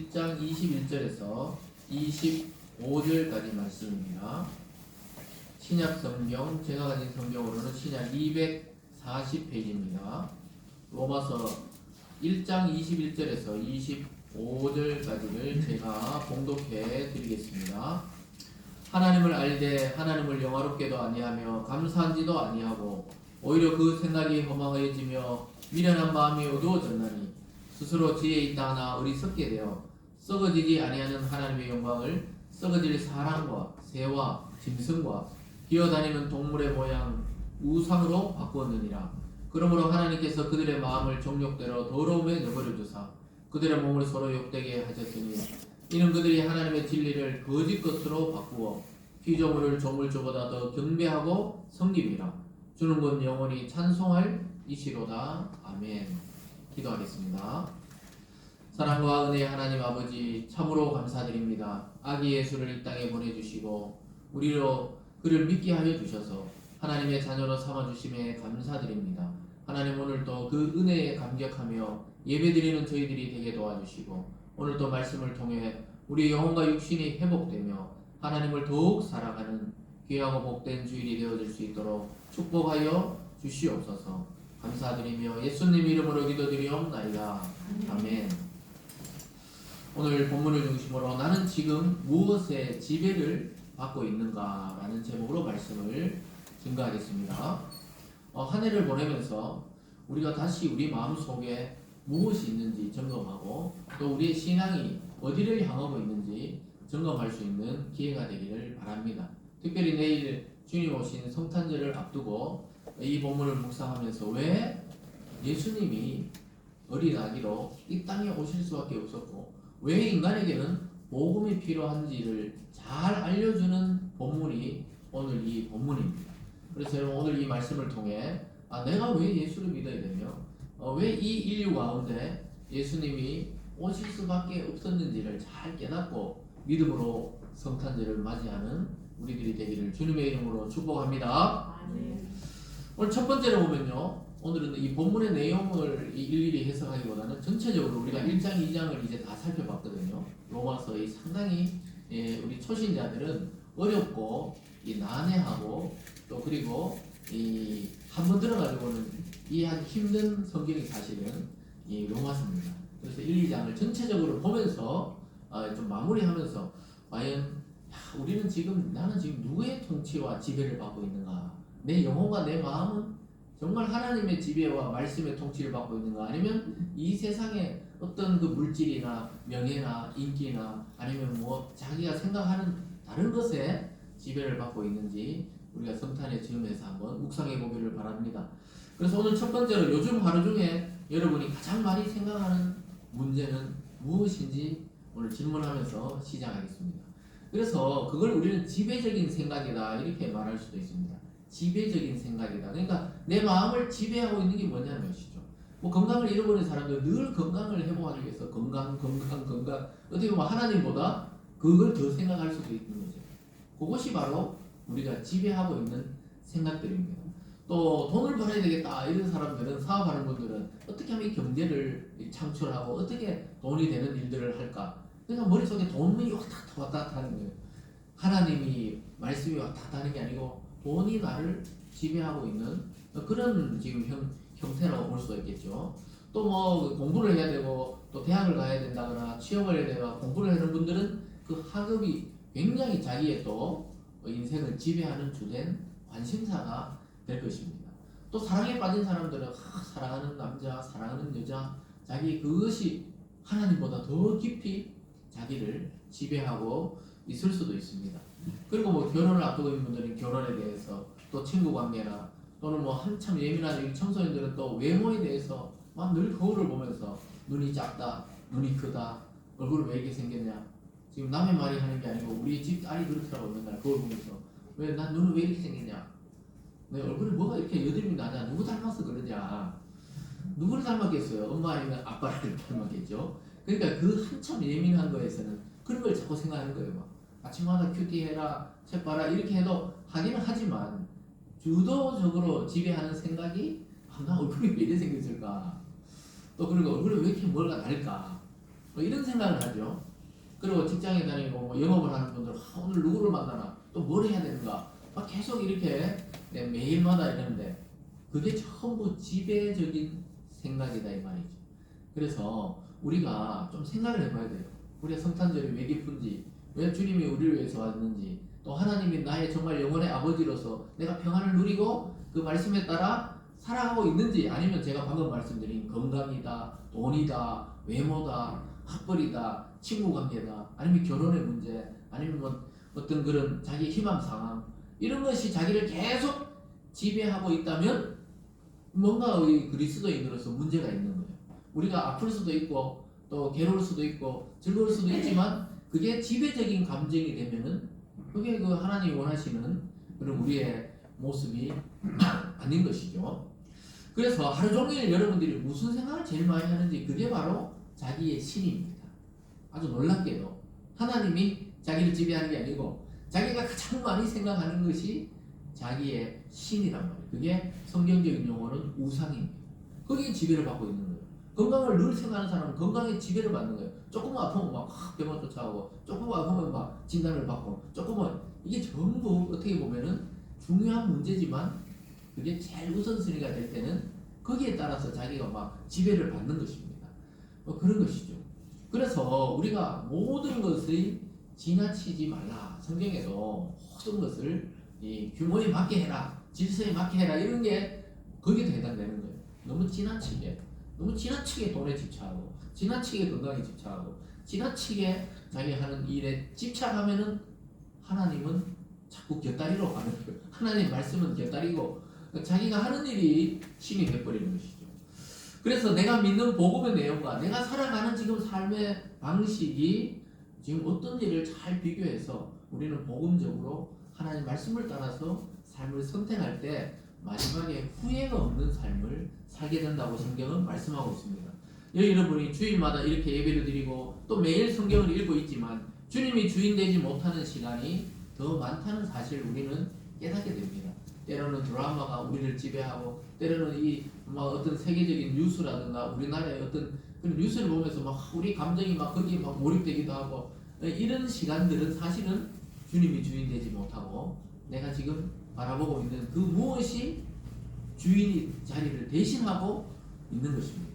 1장 21절에서 25절까지 말씀입니다. 신약 성경, 제가 가진 성경으로는 신약 240페이지입니다. 로마서 1장 21절에서 25절까지를 제가 봉독해 드리겠습니다. 하나님을 알되 하나님을 영화롭게도 아니하며 감사한지도 아니하고 오히려 그 생각이 허망해지며 미련한 마음이 어두워졌나니 스스로 지혜 있다 하나 어리석게 되어 썩어지지 아니하는 하나님의 영광을 썩어질 사람과 새와 짐승과 기어다니는 동물의 모양 우상으로 바꾸었느니라. 그러므로 하나님께서 그들의 마음을 정욕대로 더러움에 내버려 두사 그들의 몸을 서로 욕되게 하셨으니 이는 그들이 하나님의 진리를 거짓 것으로 바꾸어 피조물을 조물주보다 더 경배하고 섬김이라. 주는 곧 영원히 찬송할 이시로다. 아멘. 기도하겠습니다. 사랑과 은혜의 하나님 아버지, 참으로 감사드립니다. 아기 예수를 이 땅에 보내주시고 우리로 그를 믿게 하여 주셔서 하나님의 자녀로 삼아주심에 감사드립니다. 하나님, 오늘도 그 은혜에 감격하며 예배드리는 저희들이 되게 도와주시고 오늘도 말씀을 통해 우리 영혼과 육신이 회복되며 하나님을 더욱 사랑하는 귀하고 복된 주일이 되어질 수 있도록 축복하여 주시옵소서. 감사드리며 예수님 이름으로 기도드리옵나이다. 아멘. 오늘 본문을 중심으로 나는 지금 무엇의 지배를 받고 있는가 라는 제목으로 말씀을 증거하겠습니다. 한 해를 보내면서 우리가 다시 우리 마음속에 무엇이 있는지 점검하고 또 우리의 신앙이 어디를 향하고 있는지 점검할 수 있는 기회가 되기를 바랍니다. 특별히 내일 주님 오신 성탄절을 앞두고 이 본문을 묵상하면서 왜 예수님이 어린 아기로 이 땅에 오실 수밖에 없었고 왜 인간에게는 복음이 필요한지를 잘 알려주는 본문이 오늘 이 본문입니다. 그래서 여러분, 오늘 이 말씀을 통해 내가 왜 예수를 믿어야 되며 왜 이 인류 가운데 예수님이 오실 수밖에 없었는지를 잘 깨닫고 믿음으로 성탄절을 맞이하는 우리들이 되기를 주님의 이름으로 축복합니다. 오늘 첫 번째로 보면요, 오늘은 이 본문의 내용을 일일이 해석하기보다는 전체적으로 우리가 1장, 2장을 이제 다 살펴봤거든요. 로마서의 상당히 우리 초신자들은 어렵고 난해하고 또 그리고 한 번 들어가지고는 이해하기 힘든 성경이 사실은 이 로마서입니다. 그래서 1, 2장을 전체적으로 보면서 좀 마무리하면서 과연 우리는 나는 지금 누구의 통치와 지배를 받고 있는가? 내 영혼과 내 마음은 정말 하나님의 지배와 말씀의 통치를 받고 있는가? 아니면 이 세상에 어떤 그 물질이나 명예나 인기나 아니면 뭐 자기가 생각하는 다른 것에 지배를 받고 있는지 우리가 성탄의 즈음에서 한번 묵상해 보기를 바랍니다. 그래서 오늘 첫 번째로 요즘 하루 중에 여러분이 가장 많이 생각하는 문제는 무엇인지 오늘 질문하면서 시작하겠습니다. 그래서 그걸 우리는 지배적인 생각이다 이렇게 말할 수도 있습니다. 지배적인 생각이다. 그러니까 내 마음을 지배하고 있는 게 뭐냐는 것이죠. 뭐 건강을 잃어버린 사람들 늘 건강을 회복하기 위해서 건강 어떻게 보면 하나님보다 그걸 더 생각할 수도 있는 거죠. 그것이 바로 우리가 지배하고 있는 생각들입니다. 또 돈을 벌어야 되겠다 이런 사람들은, 사업하는 분들은 어떻게 하면 경제를 창출하고 어떻게 돈이 되는 일들을 할까. 그러니까 머릿속에 돈이 왔다 갔다 하는 거예요. 하나님이 말씀이 왔다 갔다 하는 게 아니고 돈이 나를 지배하고 있는 그런 지금 형태라고 볼 수가 있겠죠. 또 뭐 공부를 해야 되고 또 대학을 가야 된다거나 취업을 해야 되거나 공부를 하는 분들은 그 학업이 굉장히 자기의 또 인생을 지배하는 주된 관심사가 될 것입니다. 또 사랑에 빠진 사람들은 사랑하는 남자, 사랑하는 여자, 자기 그것이 하나님보다 더 깊이 자기를 지배하고 있을 수도 있습니다. 그리고 뭐 결혼을 앞두고 있는 분들은 결혼에 대해서, 또 친구 관계나 또는 뭐 한참 예민한 청소년들은 또 외모에 대해서 막 늘 거울을 보면서 눈이 작다, 눈이 크다, 얼굴을 왜 이렇게 생겼냐. 지금 남의 말이 하는 게 아니고 우리 집 딸이 그렇더라고. 맨날 거울 보면서 왜 난 눈은 왜 이렇게 생겼냐, 내 얼굴에 뭐가 이렇게 여드름이 나냐, 누구 닮아서 그러냐. 누구를 닮았겠어요? 엄마 아니면 아빠를 닮았겠죠. 그러니까 그 한참 예민한 거에서는 그런 걸 자꾸 생각하는 거예요. 막 아침마다 큐티 해라, 책 봐라 이렇게 해도 하기는 하지만 주도적으로 지배하는 생각이 나 얼굴이 왜 이렇게 생겼을까, 또 그리고 얼굴에 왜 이렇게 뭐가 날까, 뭐 이런 생각을 하죠. 그리고 직장에 다니고 뭐 영업을 하는 분들 오늘 누구를 만나나 또 뭘 해야 되는가 막 계속 이렇게 매일마다 이러는데 그게 전부 지배적인 생각이다 이 말이죠. 그래서 우리가 좀 생각을 해봐야 돼요. 우리가 성탄절이 왜 기쁜지, 왜 주님이 우리를 위해서 왔는지, 또 하나님이 나의 정말 영혼의 아버지로서 내가 평안을 누리고 그 말씀에 따라 살아가고 있는지, 아니면 제가 방금 말씀드린 건강이다, 돈이다, 외모다, 학벌이다, 친구 관계다, 아니면 결혼의 문제, 아니면 뭐 어떤 그런 자기 희망 상황 이런 것이 자기를 계속 지배하고 있다면 뭔가 우리 그리스도인으로서 문제가 있는 거예요. 우리가 아플 수도 있고 또 괴로울 수도 있고 즐거울 수도 있지만 그게 지배적인 감정이 되면은 그게 그 하나님이 원하시는 그런 우리의 모습이 아닌 것이죠. 그래서 하루 종일 여러분들이 무슨 생각을 제일 많이 하는지 그게 바로 자기의 신입니다. 아주 놀랍게도 하나님이 자기를 지배하는 게 아니고 자기가 가장 많이 생각하는 것이 자기의 신이란 말이에요. 그게 성경적인 용어는 우상입니다. 거기에 지배를 받고 있는 거예요. 건강을 늘 생각하는 사람은 건강에 지배를 받는 거예요. 조금만 아프면 막 병원 쫓아가고, 조금만 아프면 막 진단을 받고, 조금만 이게 전부 어떻게 보면은 중요한 문제지만 그게 제일 우선순위가 될 때는 거기에 따라서 자기가 막 지배를 받는 것입니다. 뭐 그런 것이죠. 그래서 우리가 모든 것을 지나치지 말라. 성경에도 모든 것을 이 규모에 맞게 해라, 질서에 맞게 해라 이런 게 거기에 해당되는 거예요. 너무 지나치게 돈에 집착하고, 지나치게 건강에 집착하고, 지나치게 자기 하는 일에 집착하면은 하나님은 자꾸 곁다리로 가는 거예요. 하나님 말씀은 곁다리고 자기가 하는 일이 신이 돼버리는 것이죠. 그래서 내가 믿는 복음의 내용과 내가 살아가는 지금 삶의 방식이 지금 어떤 일을 잘 비교해서 우리는 복음적으로 하나님 말씀을 따라서 삶을 선택할 때 마지막에 후회가 없는 삶을 살게 된다고 성경은 말씀하고 있습니다. 여러분이 주일마다 이렇게 예배를 드리고 또 매일 성경을 읽고 있지만 주님이 주인 되지 못하는 시간이 더 많다는 사실을 우리는 깨닫게 됩니다. 때로는 드라마가 우리를 지배하고, 때로는 이 막 어떤 세계적인 뉴스라든가 우리나라의 어떤 그런 뉴스를 보면서 막 우리 감정이 막 거기에 막 몰입되기도 하고, 이런 시간들은 사실은 주님이 주인 되지 못하고 내가 지금 바라보고 있는 그 무엇이 주인이 자리를 대신하고 있는 것입니다.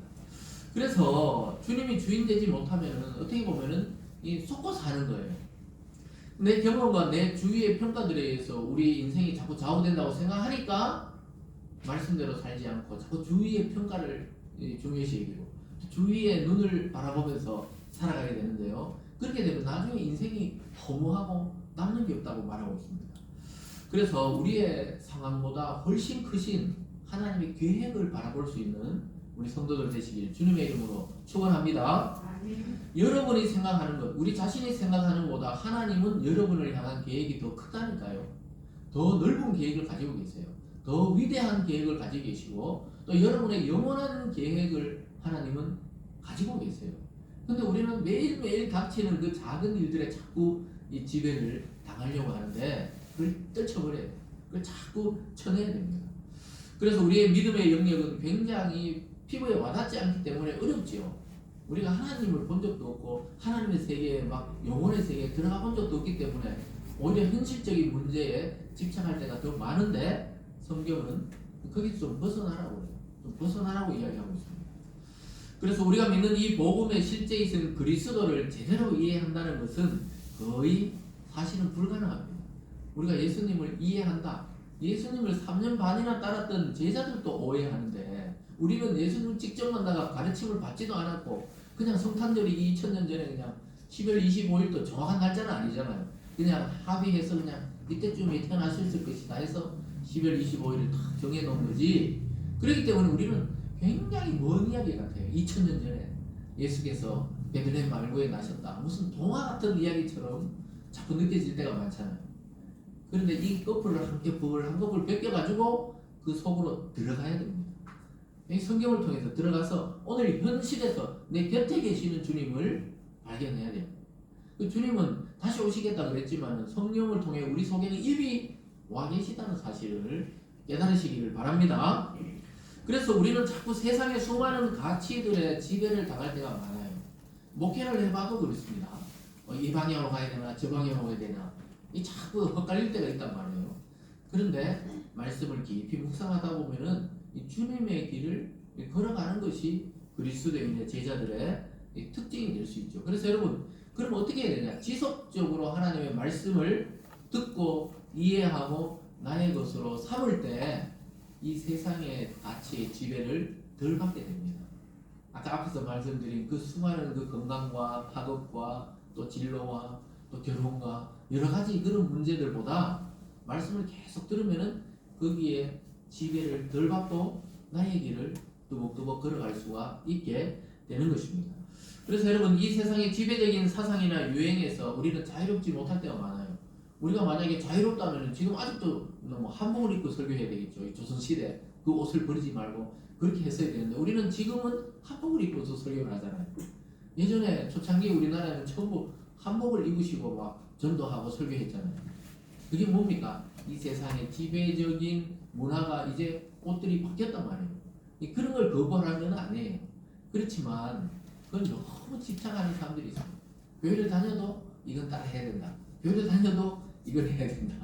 그래서 주님이 주인 되지 못하면은 어떻게 보면은 이 속고 사는 거예요. 내 경험과 내 주위의 평가들에 의해서 우리 인생이 자꾸 좌우된다고 생각하니까 말씀대로 살지 않고 자꾸 주위의 평가를 중요시 여기고 주위의 눈을 바라보면서 살아가게 되는데요. 그렇게 되면 나중에 인생이 허무하고 남는 게 없다고 말하고 있습니다. 그래서 우리의 상황보다 훨씬 크신 하나님의 계획을 바라볼 수 있는 우리 성도들 되시길 주님의 이름으로 축원합니다. 여러분이 생각하는 것, 우리 자신이 생각하는 것보다 하나님은 여러분을 향한 계획이 더 크다니까요. 더 넓은 계획을 가지고 계세요. 더 위대한 계획을 가지고 계시고 또 여러분의 영원한 계획을 하나님은 가지고 계세요. 근데 우리는 매일매일 닥치는 그 작은 일들에 자꾸 이 지배를 당하려고 하는데 그걸 떨쳐버려요. 그걸 자꾸 쳐내야 됩니다. 그래서 우리의 믿음의 영역은 굉장히 피부에 와닿지 않기 때문에 어렵지요. 우리가 하나님을 본 적도 없고 하나님의 세계에 막 영혼의 세계에 들어가 본 적도 없기 때문에 오히려 현실적인 문제에 집착할 때가 더 많은데 성경은 거기서 좀 벗어나라고 해요. 좀 벗어나라고 이야기하고 있습니다. 그래서 우리가 믿는 이 복음의 실제이신 그리스도를 제대로 이해한다는 것은 거의 사실은 불가능합니다. 우리가 예수님을 이해한다. 예수님을 3년 반이나 따랐던 제자들도 오해하는데 우리는 예수님 직접 만나가 가르침을 받지도 않았고 그냥 성탄절이 2000년 전에 그냥 10월 25일도 정확한 날짜는 아니잖아요. 그냥 합의해서 그냥 이때쯤에 태어나셨을 것이다 해서 10월 25일을 딱 정해놓은 거지. 그렇기 때문에 우리는 굉장히 먼 이야기 같아요. 2000년 전에 예수께서 베들레헴 말고에 나셨다. 무슨 동화 같은 이야기처럼 자꾸 느껴질 때가 많잖아요. 그런데 이 거풀을 한 거풀 벗겨가지고 그 속으로 들어가야 됩니다. 이 성경을 통해서 들어가서 오늘 현실에서 내 곁에 계시는 주님을 발견해야 돼요. 그 주님은 다시 오시겠다 그랬지만 성령을 통해 우리 속에는 이미 와 계시다는 사실을 깨달으시기를 바랍니다. 그래서 우리는 자꾸 세상의 수많은 가치들의 지배를 당할 때가 많아요. 목회를 해봐도 그렇습니다. 이 방향으로 가야 되나 저 방향으로 가야 되나 이 자꾸 헛갈릴 때가 있단 말이에요. 그런데 말씀을 깊이 묵상하다 보면은 이 주님의 길을 걸어가는 것이 그리스도인의 제자들의 이 특징이 될 수 있죠. 그래서 여러분 그럼 어떻게 해야 되냐? 지속적으로 하나님의 말씀을 듣고 이해하고 나의 것으로 삼을 때 이 세상의 가치의 지배를 덜 받게 됩니다. 아까 앞에서 말씀드린 그 수많은 그 건강과 학업과 또 진로와 또 결혼과 여러 가지 그런 문제들보다 말씀을 계속 들으면은 거기에 지배를 덜 받고 나의 길을 뚜벅뚜벅 걸어갈 수가 있게 되는 것입니다. 그래서 여러분 이 세상의 지배적인 사상이나 유행에서 우리는 자유롭지 못할 때가 많아요. 우리가 만약에 자유롭다면 지금 아직도 뭐 한복을 입고 설교해야 되겠죠. 이 조선시대 그 옷을 버리지 말고 그렇게 했어야 되는데 우리는 지금은 한복을 입고서 설교를 하잖아요. 예전에 초창기 우리나라에는 전부 한복을 입으시고 막 전도하고 설교했잖아요. 그게 뭡니까? 이 세상의 지배적인 문화가 이제 옷들이 바뀌었단 말이에요. 그런 걸 거부하는 건 아니에요. 그렇지만 그건 너무 집착하는 사람들이 있어요. 교회를 다녀도 이건 따라 해야 된다. 교회를 다녀도 이걸 해야 된다.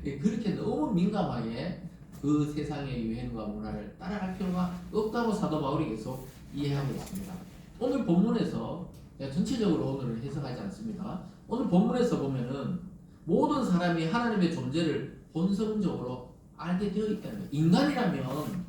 그렇게 너무 민감하게 그 세상의 유행과 문화를 따라갈 필요가 없다고 사도 바울이 계속 이해하고 있습니다. 오늘 본문에서 전체적으로 오늘은 해석하지 않습니다. 오늘 본문에서 보면은 모든 사람이 하나님의 존재를 본성적으로 알게 되어 있다는 거예요. 인간이라면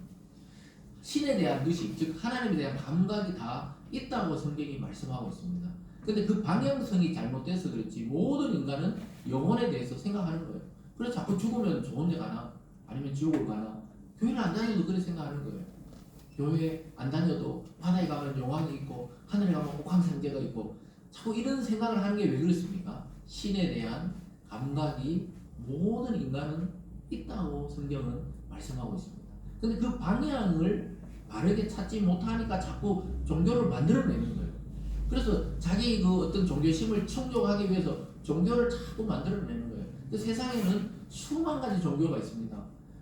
신에 대한 의식, 즉 하나님에 대한 감각이 다 있다고 성경이 말씀하고 있습니다. 근데 그 방향성이 잘못돼서 그렇지 모든 인간은 영혼에 대해서 생각하는 거예요. 그래서 자꾸 죽으면 좋은 데 가나 아니면 지옥을 가나 교회를 안 다녀도 그렇게 생각하는 거예요. 교회 안 다녀도 바다에 가면 용왕이 있고 하늘에 가면 옥황상제가 있고 자꾸 이런 생각을 하는 게 왜 그렇습니까? 신에 대한 감각이 모든 인간은 있다고 성경은 말씀하고 있습니다. 근데 그 방향을 바르게 찾지 못하니까 자꾸 종교를 만들어내는 거예요. 그래서 자기 그 어떤 종교심을 충족하기 위해서 종교를 자꾸 만들어내는 거예요. 근데 세상에는 수만 가지 종교가 있습니다.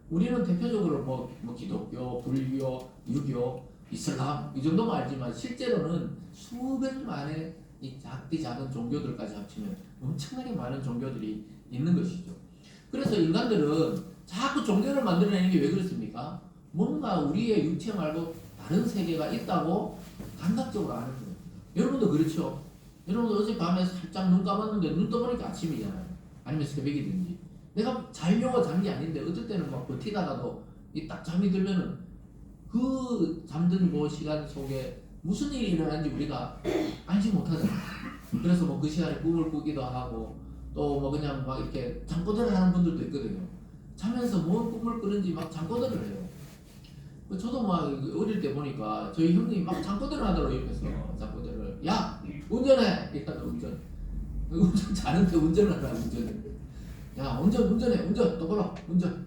우리는 대표적으로 뭐 기독교, 불교, 유교, 이슬람 이 정도만 알지만 실제로는 수백만의 이 작은 종교들까지 합치면 엄청나게 많은 종교들이 있는 것이죠. 그래서 인간들은 자꾸 종교를 만들어내는 게 왜 그렇습니까? 뭔가 우리의 육체 말고 다른 세계가 있다고 감각적으로 아는 거예요. 여러분도 그렇죠? 여러분도 어젯밤에 살짝 눈 감았는데 눈 떠보니까 아침이잖아요. 아니면 새벽이든지. 내가 자려고 잔 게 아닌데 어떨 때는 막 버티다가도 이 딱 잠이 들면은 그 잠든 그 시간 속에 무슨 일이 일어났는지 우리가 알지 못하잖아요. 그래서 뭐 그 시간에 꿈을 꾸기도 하고 또 뭐 그냥 막 이렇게 잠꼬대를 하는 분들도 있거든요. 자면서 뭔 꿈을 꾸는지 막 잠꼬대를 해요. 저도 막 어릴 때 보니까 저희 형님이 막 잠꼬대를 하더라고요. 옆에서 잠꼬대를 야 운전해 이러다 운전 자는데 운전을 하라 운전을 야 운전해 똑바로 운전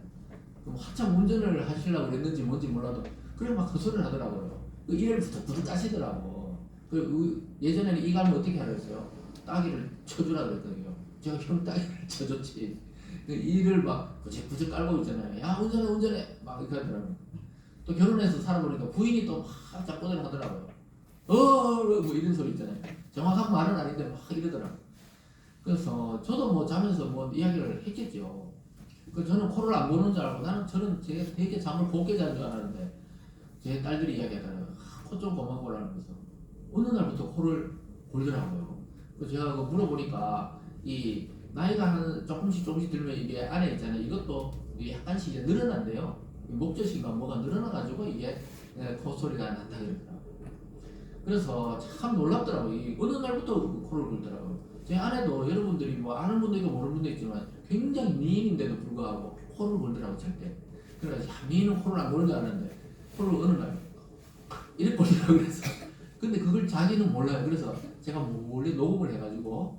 그럼 한참 운전을 하시려고 그랬는지 뭔지 몰라도 그래 막 그 소리를 하더라고요. 그 이를 부득부득 까시더라고. 예전에는 이 가면 어떻게 하라 했어요? 따기를 쳐주라 그랬거든요. 제가 형 따기를 쳐줬지. 이를 막 부적부적 깔고 있잖아요. 야 운전해 막 이렇게 하더라고요. 또 결혼해서 살아보니까 부인이 또 막 잡고들 하더라고요. 뭐 이런 소리 있잖아요. 정확한 말은 아닌데 막 이러더라고요. 그래서 저도 뭐 자면서 뭐 이야기를 했겠죠. 저는 코를 안 고는 줄 알고 저는 되게 잠을 곱게 잔 줄 알았는데 제 딸들이 이야기하더라고요. 코 좀 그만 고라면서 어느 날부터 코를 골더라고요. 그래서 제가 물어보니까 이 나이가 한 조금씩 들면 이게 안에 있잖아요. 이것도 약간씩 이제 늘어난대요. 목젖인가 뭐가 늘어나가지고 이게 콧소리가 난다 그러더라고요. 그래서 참 놀랍더라고요. 어느 날부터 코를 골더라고요. 제 아내도 여러분들이 뭐 아는 분도 있고 모르는 분도 있지만 굉장히 미인인데도 불구하고 코를 골더라고요. 절대. 그래서 미인은 코를 안 고는 줄 알았는데 코를 어느 날 이렇게 골더라고요. 그래서 근데 그걸 자기는 몰라요. 그래서 제가 몰래 녹음을 해가지고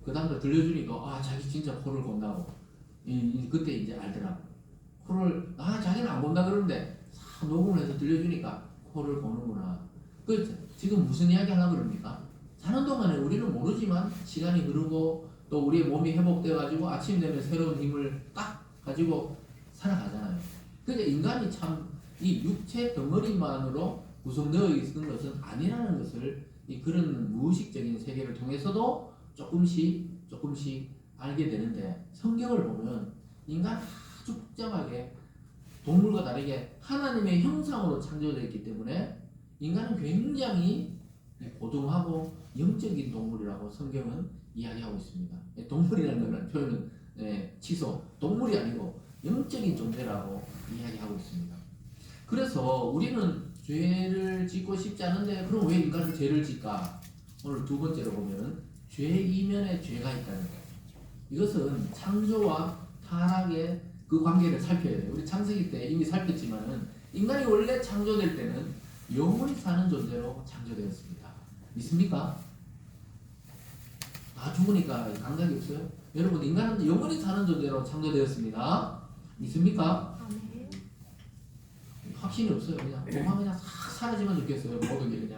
그 다음날 들려주니까 자기 진짜 코를 곤다고 그때 이제 알더라고요. 코를 자기는 안 본다 그러는데 녹음을 해서 들려주니까 코를 고는구나. 지금 무슨 이야기 하려고 그럽니까? 사는 동안에 우리는 모르지만 시간이 흐르고 또 우리의 몸이 회복되어 가지고 아침 되면 새로운 힘을 딱 가지고 살아가잖아요. 그러니까 인간이 참 이 육체 덩어리만으로 구성되어 있는 것은 아니라는 것을 이 그런 무의식적인 세계를 통해서도 조금씩 알게 되는데 성경을 보면 인간 아주 복잡하게 동물과 다르게 하나님의 형상으로 창조되어 있기 때문에 인간은 굉장히 고등하고 영적인 동물이라고 성경은 이야기하고 있습니다. 동물이라는 것은 표현은 취소, 동물이 아니고 영적인 존재라고 이야기하고 있습니다. 그래서 우리는 죄를 짓고 싶지 않은데 그럼 왜 인간은 죄를 짓까? 오늘 두 번째로 보면 죄 이면에 죄가 있다는 거예요. 이것은 창조와 타락의 그 관계를 살펴야 돼요. 우리 창세기 때 이미 살폈지만은 인간이 원래 창조될 때는 영원히 사는 존재로 창조되었습니다. 믿습니까? 다 죽으니까 감각이 없어요? 여러분, 인간은 영원히 사는 존재로 창조되었습니다. 믿습니까? 아멘. 확신이 없어요. 그냥 몸만 그냥 싹 사라지면 좋겠어요. 모든 게 그냥.